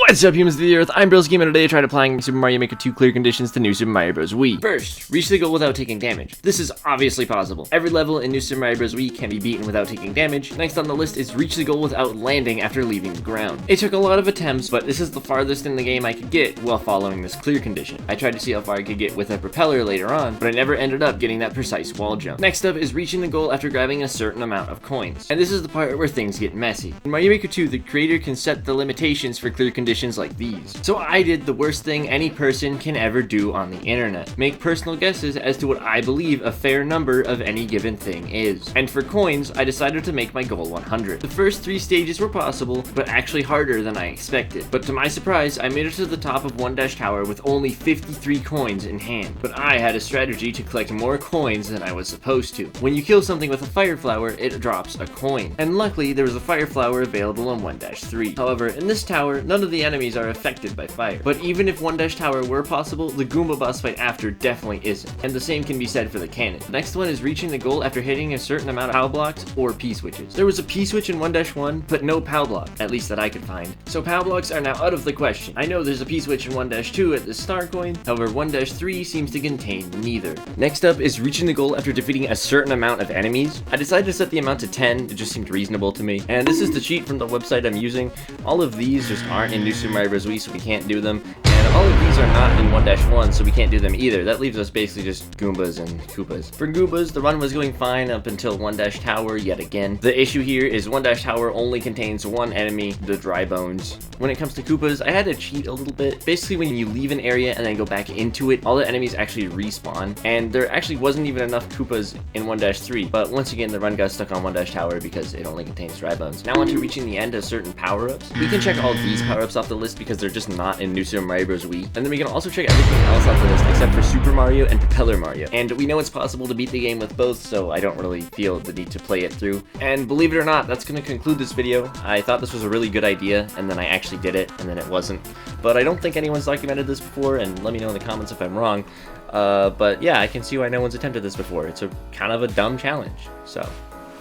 What's up, humans of the earth? I'm Bros Gamer, and today I tried applying Super Mario Maker 2 clear conditions to New Super Mario Bros. Wii. First, reach the goal without taking damage. This is obviously possible. Every level in New Super Mario Bros. Wii can be beaten without taking damage. Next on the list is reach the goal without landing after leaving the ground. It took a lot of attempts, but this is the farthest in the game I could get while following this clear condition. I tried to see how far I could get with a propeller later on, but I never ended up getting that precise wall jump. Next up is reaching the goal after grabbing a certain amount of coins. And this is the part where things get messy. In Mario Maker 2, the creator can set the limitations for clear conditions like these. So I did the worst thing any person can ever do on the internet. Make personal guesses as to what I believe a fair number of any given thing is. And for coins, I decided to make my goal 100. The first 3 stages were possible, but actually harder than I expected. But to my surprise, I made it to the top of One Dash Tower with only 53 coins in hand. But I had a strategy to collect more coins than I was supposed to. When you kill something with a fire flower, it drops a coin. And luckily, there was a fire flower available on 1-3. However, in this tower, none of the enemies are affected by fire. But even if One Dash Tower were possible, the Goomba boss fight after definitely isn't. And the same can be said for the cannon. The next one is reaching the goal after hitting a certain amount of POW blocks or P-switches. There was a P-switch in 1-1, but no POW block, at least that I could find. So POW blocks are now out of the question. I know there's a P-switch in 1-2 at the star coin, however 1-3 seems to contain neither. Next up is reaching the goal after defeating a certain amount of enemies. I decided to set the amount to 10, it just seemed reasonable to me. And this is the cheat from the website I'm using. All of these just aren't in New Super Mario Bros. Wii, so we can't do them. And all of these are not in 1-1, so we can't do them either. That leaves us basically just Goombas and Koopas. For Goombas, the run was going fine up until 1-Tower yet again. The issue here is 1-Tower only contains one enemy, the Dry Bones. When it comes to Koopas, I had to cheat a little bit. Basically, when you leave an area and then go back into it, all the enemies actually respawn. And there actually wasn't even enough Koopas in 1-3, but once again, the run got stuck on 1-Tower because it only contains Dry Bones. Now on to reaching the end of certain power-ups. We can check all these power-ups off the list because they're just not in New Super Mario Bros. Wii. And then we can also check everything else off the list except for Super Mario and Propeller Mario. And we know it's possible to beat the game with both, so I don't really feel the need to play it through. And believe it or not, that's going to conclude this video. I thought this was a really good idea, and then I actually did it, and then it wasn't. But I don't think anyone's documented this before, and let me know in the comments if I'm wrong. But yeah, I can see why no one's attempted this before. It's a kind of a dumb challenge. So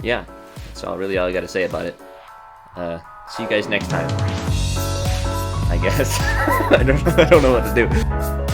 yeah, that's really all I got to say about it. See you guys next time, I guess. I don't know what to do.